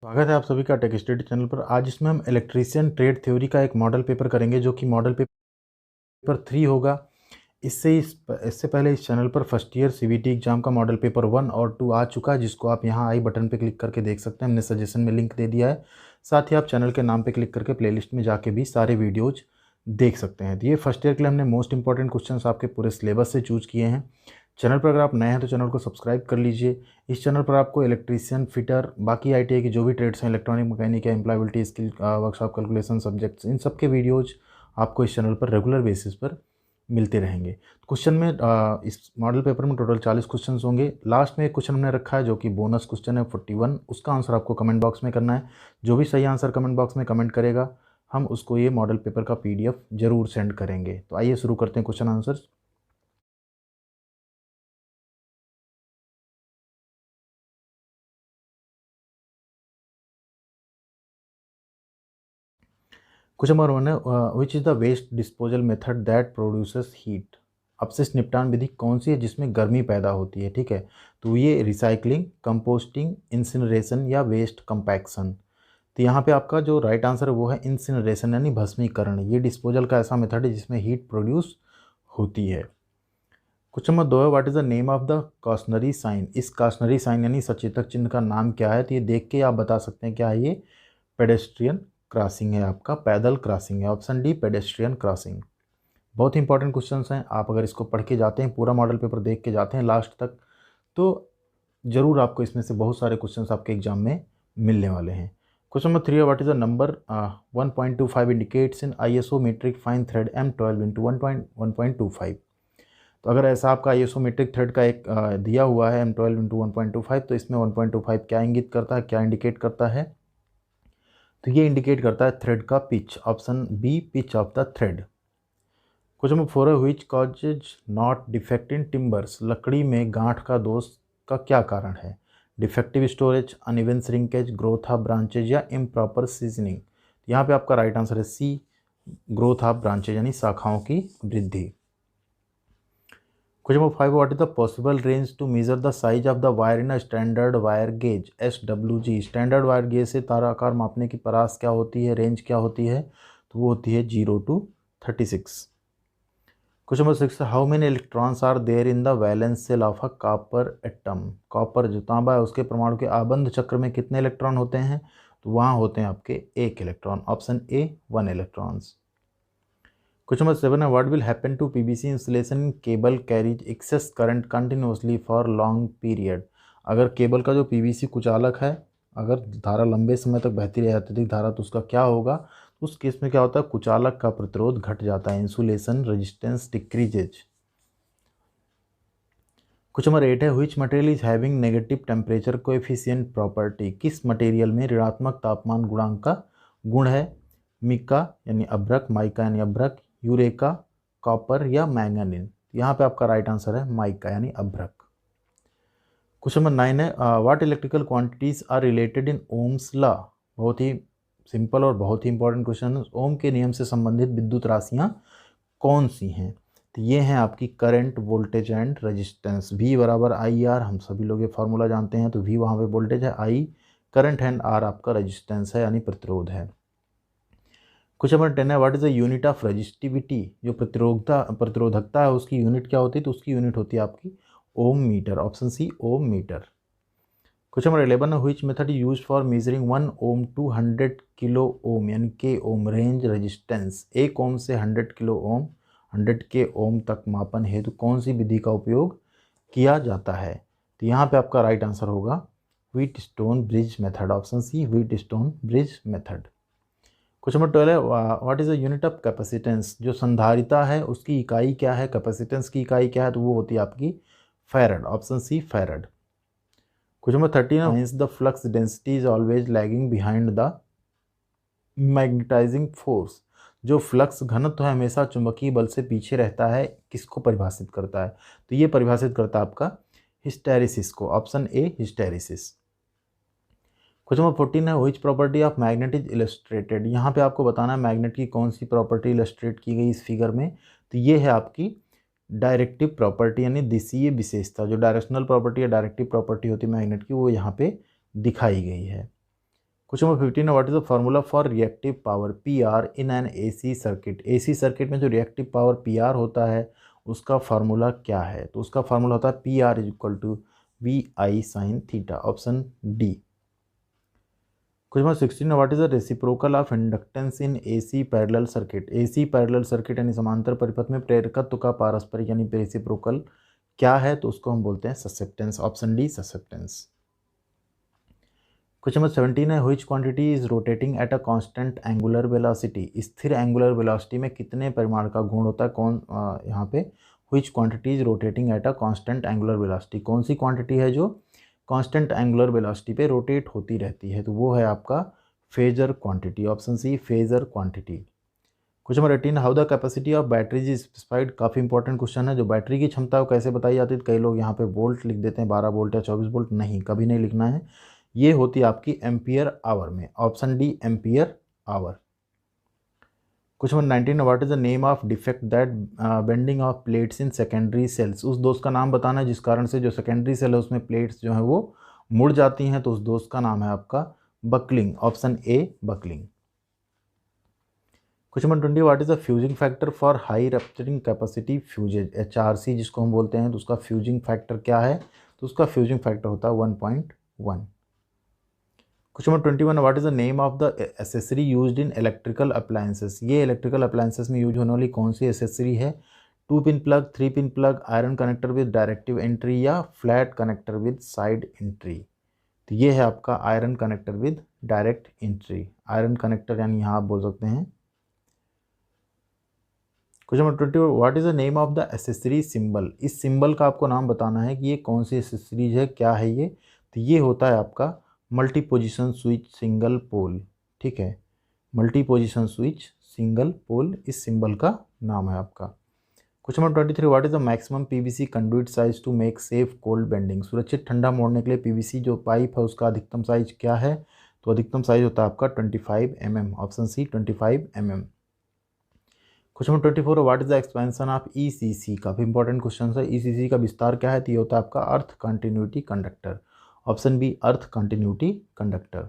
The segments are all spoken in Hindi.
स्वागत है आप सभी का टेक स्टडी चैनल पर। आज इसमें हम इलेक्ट्रीशियन ट्रेड थ्योरी का एक मॉडल पेपर करेंगे जो कि मॉडल पेपर 3 होगा। इससे पहले इस चैनल पर फर्स्ट ईयर सीवीटी एग्जाम का मॉडल पेपर 1 और 2 आ चुका है, जिसको आप यहाँ आई बटन पे क्लिक करके देख सकते हैं। हमने सजेशन में लिंक दे दिया है। साथ ही आप चैनल के नाम पे क्लिक करके प्लेलिस्ट में जाके भी सारे वीडियोज देख सकते हैं। तो ये फर्स्ट ईयर के लिए हमने मोस्ट इंपॉर्टेंट क्वेश्चन आपके पूरे सिलेबस से चूज किए हैं। चैनल पर अगर आप नए हैं तो चैनल को सब्सक्राइब कर लीजिए। इस चैनल पर आपको इलेक्ट्रीशियन, फिटर, बाकी आईटीआई की जो भी ट्रेड्स हैं, इलेक्ट्रॉनिक, मैकेनिक या employability skill, workshop, calculation subjects, इन सब के वीडियोज आपको इस चैनल पर रेगुलर बेसिस पर मिलते रहेंगे। क्वेश्चन में इस मॉडल पेपर में टोटल 40 क्वेश्चन होंगे। लास्ट में एक क्वेश्चन हमने रखा है जो कि बोनस क्वेश्चन है 41। उसका आंसर आपको कमेंट बॉक्स में करना है। जो भी सही आंसर कमेंट बॉक्स में कमेंट करेगा, हम उसको ये मॉडल पेपर का पीडीएफ जरूर सेंड करेंगे। तो आइए शुरू करते हैं क्वेश्चन आंसर। क्वेश्चन नंबर 1 है, which is the waste disposal method that produces heat. अपशिष्ट निपटान विधि कौन सी है जिसमें गर्मी पैदा होती है? ठीक है, तो ये रिसाइकलिंग, कंपोस्टिंग, इंसिनरेशन या वेस्ट कंपैक्शन। तो यहाँ पे आपका जो राइट आंसर है वो है इंसिनरेशन यानी भस्मीकरण। ये डिस्पोजल का ऐसा मेथड है जिसमें हीट प्रोड्यूस होती है। क्वेश्चन नंबर 2 है, what is the name of the cautionary sign. इस कॉशनरी साइन यानी सचेतक चिन्ह का नाम क्या है? तो ये देख के आप बता सकते हैं क्या है ये। पेडेस्ट्रियन क्रॉसिंग है, आपका पैदल क्रॉसिंग है। Option D pedestrian crossing. बहुत इंपॉर्टेंट क्वेश्चंस हैं। आप अगर इसको पढ़ के जाते हैं, पूरा मॉडल पेपर देख के जाते हैं लास्ट तक, तो ज़रूर आपको इसमें से बहुत सारे क्वेश्चंस आपके एग्जाम में मिलने वाले हैं। क्वेश्चन नंबर 3 है, what is the number 1.25 indicates in ISO metric fine thread M12 into 1.25। तो अगर ऐसा आपका आईएसओ मीट्रिक थ्रेड का एक दिया हुआ है M12 इंटू 1.25, तो इसमें 1.25 क्या इंगित करता है, क्या इंडिकेट करता है? तो ये इंडिकेट करता है थ्रेड का pitch. Option B, pitch of the thread. Question number 4 है, which causes not defect in timbers. लकड़ी में गांठ का दोष का क्या कारण है? Defective storage, uneven shrinkage, growth of branches या इम्प्रॉपर सीजनिंग। यहाँ पे आपका राइट आंसर है सी, ग्रोथ ऑफ ब्रांचेज यानी शाखाओं की वृद्धि। Question number 5, what is the possible range to measure the size of the wire in a standard wire gauge SWG। Standard wire gauge से तारा आकार मापने की परास क्या होती है, रेंज क्या होती है? तो वो होती है 0 to 36। Question number 6, how many electrons are there in the valence shell of a copper atom. Copper जो तांबा है उसके परमाणु के आबंध चक्र में कितने इलेक्ट्रॉन होते हैं? तो वहाँ होते हैं आपके 1 electron. Option A 1 electrons. Question number 7 है, what will happen to PVC insulation in cable carries excess current continuously for long period. अगर केबल का जो पीवीसी कुचालक है, अगर धारा लंबे समय तक बहती रहे, अत्यधिक धारा, तो उसका क्या होगा? उस केस में क्या होता है? कुचालक का प्रतिरोध घट जाता है। Insulation resistance decreases. Question number 8 है, which material is having negative temperature coefficient property. किस मटेरियल में ऋणात्मक तापमान गुणांक का गुण है? मिका यानी अभ्रक, माइका यानी अभ्रक, यूरेका, कॉपर या मैंगनीज। यहाँ पे आपका राइट आंसर है माइका यानी अभ्रक। क्वेश्चन नंबर 9 है, what electrical quantities are related in Ohm's law. बहुत ही सिंपल और बहुत ही इंपॉर्टेंट क्वेश्चन है। ओम के नियम से संबंधित विद्युत राशियाँ कौन सी हैं? तो ये हैं आपकी current, voltage and resistance. V बराबर IR, हम सभी लोग ये फार्मूला जानते हैं। तो V वहाँ पे वोल्टेज है, I करंट है, R आपका रेजिस्टेंस है यानी प्रतिरोध है। क्वेश्चन नंबर 10 है, what is the unit of resistivity. जो प्रतिरोधकता है उसकी यूनिट क्या होती है? तो उसकी यूनिट होती है आपकी ohm metre. Option C ohm metre. Question number 11 है, which method is used for measuring 1 ohm to 100 kilo ohm यानी के ओम रेंज रेजिस्टेंस। 1 ओम से 100 किलो ओम, 100 के ओम तक मापन हेतु कौन सी विधि का उपयोग किया जाता है? तो यहाँ पे आपका राइट आंसर होगा Wheatstone bridge method. Option C Wheatstone bridge method. Question number 12 है, what is the unit of capacitance. जो संधारिता है उसकी इकाई क्या है? कैपेसिटेंस की इकाई क्या है? तो वो होती है आपकी farad. Option C farad. Question number 13 है, the flux density is always lagging behind the magnetising force. जो फ्लक्स घनत्व है हमेशा चुंबकीय बल से पीछे रहता है, किसको परिभाषित करता है? तो ये परिभाषित करता है आपका हिस्टैरिसीस को। Option A hysteresis. Question number 14 है, which property of magnet is illustrated. यहाँ पे आपको बताना है मैग्नेट की कौन सी प्रॉपर्टी इलस्ट्रेट की गई इस फिगर में। तो ये है आपकी डायरेक्टिव प्रॉपर्टी यानी दिशीय विशेषता। जो डायरेक्शनल प्रॉपर्टी या डायरेक्टिव प्रॉपर्टी होती है मैग्नेट की, वो यहाँ पे दिखाई गई है। क्वेश्चन नंबर 15 है, what is the formula for reactive power P R in an AC circuit. AC circuit में जो रिएक्टिव पावर पी आर होता है उसका फार्मूला क्या है? तो उसका फार्मूला होता है P R is equal to V I sine theta, option D. Question number 16 है, what is the reciprocal of inductance in AC parallel circuit. AC parallel circuit यानी समांतर परिपथ में प्रेरकत्व का पारस्परिक यानी रेसिप्रोकल क्या है? तो उसको हम बोलते हैं susceptance, option D susceptance. Question number 17 है, which quantity is rotating at a constant angular velocity. स्थिर एंगुलर वेलोसिटी में कितने परिमाण का घूर्ण होता है? कौन यहाँ पे which quantity is rotating at a constant angular velocity, कौन सी क्वांटिटी है जो कांस्टेंट एंगुलर वेलोसिटी पे रोटेट होती रहती है? तो वो है आपका phasor quantity, option C phasor quantity. Question number 18, how the capacity of batteries is specified. काफ़ी इंपॉर्टेंट क्वेश्चन है। जो बैटरी की क्षमता को कैसे बताई जाती है? कई लोग यहाँ पे वोल्ट लिख देते हैं, 12 वोल्ट या 24 वोल्ट। नहीं, कभी नहीं लिखना है। ये होती है आपकी एम्पियर आवर में, option D ampere hour. Question number 19, what is the name of defect that bending of plates in secondary cells. उस दोष का नाम बताना है जिस कारण से जो सेकेंडरी सेल है उसमें प्लेट्स जो है वो मुड़ जाती हैं, तो उस दोष का नाम है आपका buckling, option A buckling. Question number 20, what is the fusing factor for high rupturing capacity fuses, HRC जिसको हम बोलते हैं, तो उसका फ्यूजिंग फैक्टर क्या है? तो उसका फ्यूजिंग फैक्टर होता है 1.1। Question number 21, what is the name of the accessory used in electrical appliances. ये इलेक्ट्रिकल अप्लायंसेस में यूज होने वाली कौन सी एसेसरी है? 2 pin plug, 3 pin plug, iron connector with directive entry या flat connector with side entry. तो ये है आपका iron connector with direct entry. Iron connector यानी यहाँ आप बोल सकते हैं। Question number 22, what is the name of the accessory symbol. इस सिंबल का आपको नाम बताना है कि ये कौन सी एसेसरीज है, क्या है ये? तो ये होता है आपका multi position switch single pole, ठीक है, multi position switch single pole इस सिंबल का नाम है आपका। Question number 23, what is the maximum PVC conduit size to make safe cold bending. सुरक्षित ठंडा मोड़ने के लिए पीवीसी जो पाइप है उसका अधिकतम साइज क्या है? तो अधिकतम साइज होता है आपका 25 mm, option C 25 mm। Question number 24, what is the expansion of ECC। काफ़ी इंपॉर्टेंट क्वेश्चन है। ECC का विस्तार क्या है? तो ये होता है आपका earth continuity conductor, option B earth continuity conductor.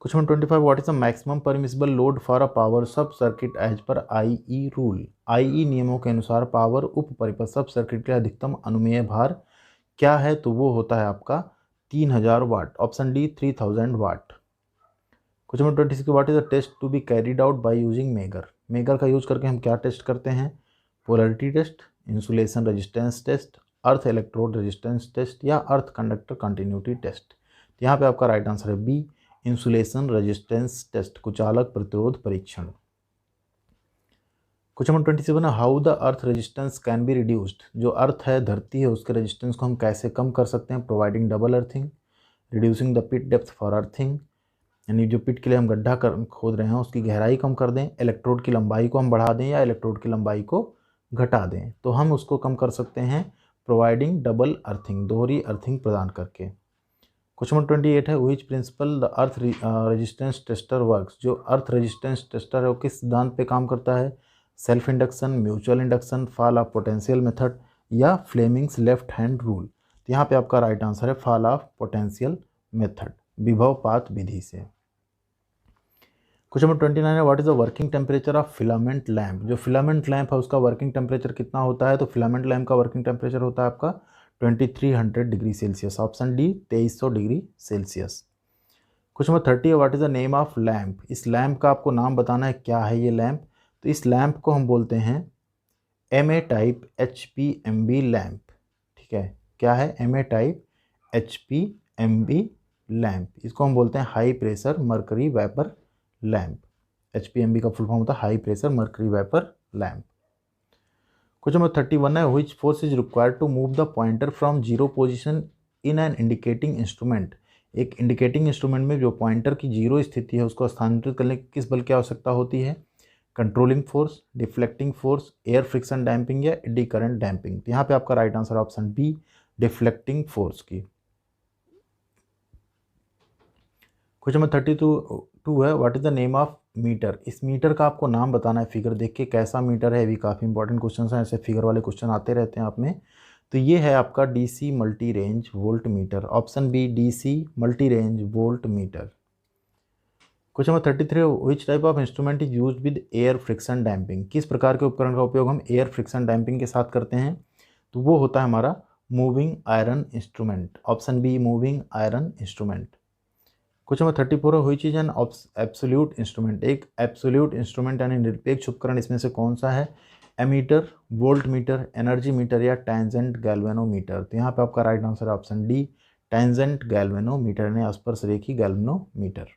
Question number 25, what is the maximum permissible load for a power sub circuit as per IE रूल। IE नियमों के अनुसार पावर उप परिपथ सब सर्किट के अधिकतम अनुमेय भार क्या है? तो वो होता है आपका 3000 watt, option D 3000 watt. Question number 26, what is the test to be carried out by using megger. Megger का यूज करके हम क्या टेस्ट करते हैं? Polarity test, insulation resistance test, earth electrode resistance test या अर्थ कंडक्टर कंटिन्यूटी टेस्ट। यहाँ पे आपका राइट आंसर है बी इंसुलेशन रेजिस्टेंस टेस्ट, कुचालक प्रतिरोध परीक्षण। Question number 27, how the earth resistance can be reduced. जो अर्थ है, धरती है, उसके रेजिस्टेंस को हम कैसे कम कर सकते हैं? Providing double earthing, reducing the pit depth for earthing, यानी जो पिट के लिए हम गड्ढा खोद रहे हैं उसकी गहराई कम कर दें, इलेक्ट्रोड की लंबाई को हम बढ़ा दें या इलेक्ट्रोड की लंबाई को घटा दें। तो हम उसको कम कर सकते हैं प्रोवाइडिंग डबल अर्थिंग, दोहरी अर्थिंग प्रदान करके। क्वेश्चन नंबर 28 है, which principle the earth resistance tester works. जो अर्थ रेजिस्टेंस टेस्टर है वो किस सिद्धांत पे काम करता है? Self induction, mutual induction, fall of potential method या फ्लेमिंग्स लेफ्ट हैंड रूल। तो यहाँ पे आपका राइट आंसर है फॉल ऑफ पोटेंशियल मेथड, विभवपात विधि से। क्वेश्चन नंबर 29 है, what is the working temperature of filament lamp. जो फिलामेंट लैंप है उसका वर्किंग टेम्परेचर कितना होता है? तो फिलामेंट लैंप का वर्किंग टेम्परेचर होता है आपका 2300 degree Celsius, option D 2300 degree Celsius. Question number 30 है, what is the name of lamp. इस लैंप का आपको नाम बताना है, क्या है ये लैंप? तो इस लैंप को हम बोलते हैं MA टाइप HPMB लैंप, ठीक है, क्या है? MA type HPMB lamp. इसको हम बोलते हैं high pressure mercury vapour lamp. HPMB का फुल फॉर्म होता है high pressure mercury vapour lamp. Question number 31 है, which force is required to move the pointer from zero position in an indicating instrument. एक इंडिकेटिंग इंस्ट्रूमेंट में जो पॉइंटर की जीरो स्थिति है उसको स्थानांतरित करने की किस बल की आवश्यकता होती है? Controlling force, deflecting force, air friction damping या एडी करंट डैम्पिंग। तो यहाँ पे आपका right answer option B deflecting force की। क्वेश्चन नंबर 32 है, what is the name of meter. इस मीटर का आपको नाम बताना है। फिगर देख के कैसा मीटर है, ये भी काफ़ी इंपॉर्टेंट क्वेश्चन हैं, ऐसे फिगर वाले क्वेश्चन आते रहते हैं आप में। तो ये है आपका DC multi range volt meter, option B DC multi range volt meter. Question number 33, which type of instrument is used with air friction damping, किस प्रकार के उपकरण का उपयोग हम एयर फ्रिक्शन डैम्पिंग के साथ करते हैं, तो वो होता है हमारा moving iron instrument, option B moving iron instrument. Question number 34, which is an absolute instrument, एक एब्सोल्यूट इंस्ट्रूमेंट यानी निरपेक्ष उपकरण इसमें से कौन सा है, ammeter, volt meter, energy meter या टैंजेंट गैल्वेनोमीटर। तो यहाँ पे आपका राइट आंसर है ऑप्शन डी, टैंजेंट गैल्वेनोमीटर यानी स्पर्शरेखी galvanometer.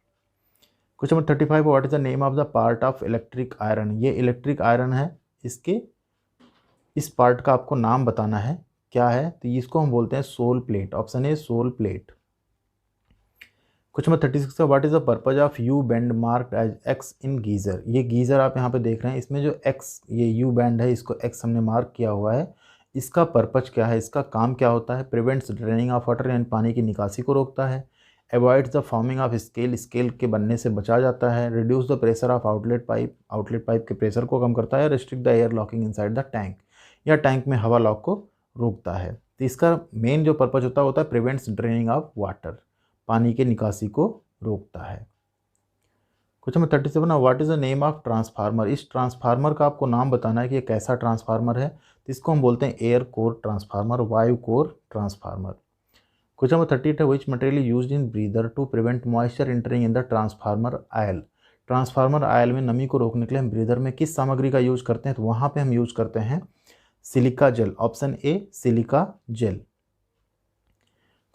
Question number 35, what is the name of the part of electric iron, ये इलेक्ट्रिक आयरन है, इसके इस पार्ट का आपको नाम बताना है क्या है, तो इसको हम बोलते हैं sole plate, option A sole plate. Question number 36, what is the purpose of U band marked as X in geyser, ये गीजर आप यहाँ पे देख रहे हैं, इसमें जो एक्स ये यू बैंड है इसको एक्स हमने मार्क किया हुआ है, इसका पर्पज क्या है, इसका काम क्या होता है, प्रिवेंट्स ड्रेनिंग ऑफ वाटर यानी पानी की निकासी को रोकता है, avoids the forming of scale, scale के बनने से बचा जाता है, reduce the pressure of outlet pipe के प्रेशर को कम करता है, restrict the air locking inside the tank, या टैंक में हवा लॉक को रोकता है। तो इसका मेन जो पर्पज होता है प्रिवेंट्स ड्रेनिंग ऑफ वाटर, पानी के निकासी को रोकता है। Question number 37, what is the name of transformer, इस ट्रांसफार्मर का आपको नाम बताना है कि ये कैसा ट्रांसफार्मर है, तो इसको हम बोलते हैं एयर कोर ट्रांसफार्मर, वायु core transformer. Question number 38, which material used in breather to prevent moisture entering in the transformer oil, transformer oil में नमी को रोकने के लिए हम ब्रीदर में किस सामग्री का यूज करते हैं, तो वहाँ पे हम यूज करते हैं silica gel, option A silica gel.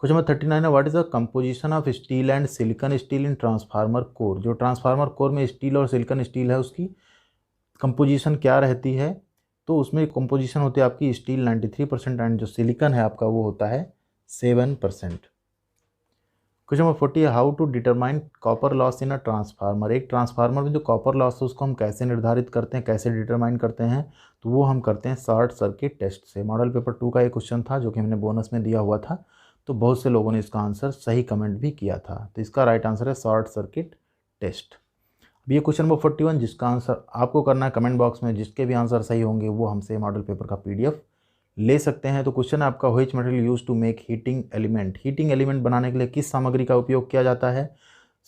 Question number 39 है, what is the composition of steel and silicon steel in transformer core, जो ट्रांसफार्मर कोर में स्टील और सिलिकॉन स्टील है उसकी कंपोजिशन क्या रहती है, तो उसमें कंपोजिशन होती है आपकी स्टील 93% एंड जो सिलिकॉन है आपका वो होता है 7%। क्वेश्चन नंबर 40 है, how to determine copper loss in a transformer, एक ट्रांसफार्मर में जो कॉपर लॉस है उसको हम कैसे निर्धारित करते हैं, कैसे डिटरमाइन करते हैं, तो वो हम करते हैं शॉर्ट सर्किट टेस्ट से। मॉडल पेपर 2 का एक क्वेश्चन था जो कि हमने बोनस में दिया हुआ था, तो बहुत से लोगों ने इसका आंसर सही कमेंट भी किया था, तो इसका राइट आंसर है शॉर्ट सर्किट टेस्ट। अब ये क्वेश्चन नंबर 41 जिसका आंसर आपको करना है कमेंट बॉक्स में, जिसके भी आंसर सही होंगे वो हमसे मॉडल पेपर का PDF ले सकते हैं। तो क्वेश्चन है आपका, which material use to make heating element, heating element बनाने के लिए किस सामग्री का उपयोग किया जाता है,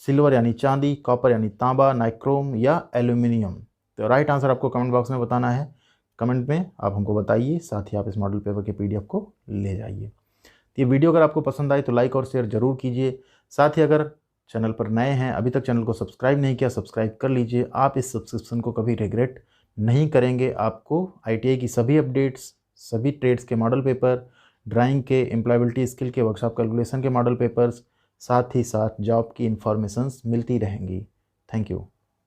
सिल्वर यानी चांदी, कॉपर यानी तांबा, नाइक्रोम या एल्यूमिनियम। तो राइट आंसर आपको कमेंट बॉक्स में बताना है, कमेंट में आप हमको बताइए, साथ ही आप इस मॉडल पेपर के PDF को ले जाइए। ये वीडियो अगर आपको पसंद आई तो लाइक और शेयर जरूर कीजिए, साथ ही अगर चैनल पर नए हैं अभी तक चैनल को सब्सक्राइब नहीं किया सब्सक्राइब कर लीजिए, आप इस सब्सक्रिप्शन को कभी रिग्रेट नहीं करेंगे। आपको ITI की सभी अपडेट्स, सभी ट्रेड्स के मॉडल पेपर, ड्राइंग के, एम्प्लॉयबिलिटी स्किल के, वर्कशॉप कैलकुलेशन के मॉडल पेपर्स, साथ ही साथ जॉब की इन्फॉर्मेशंस मिलती रहेंगी। Thank you.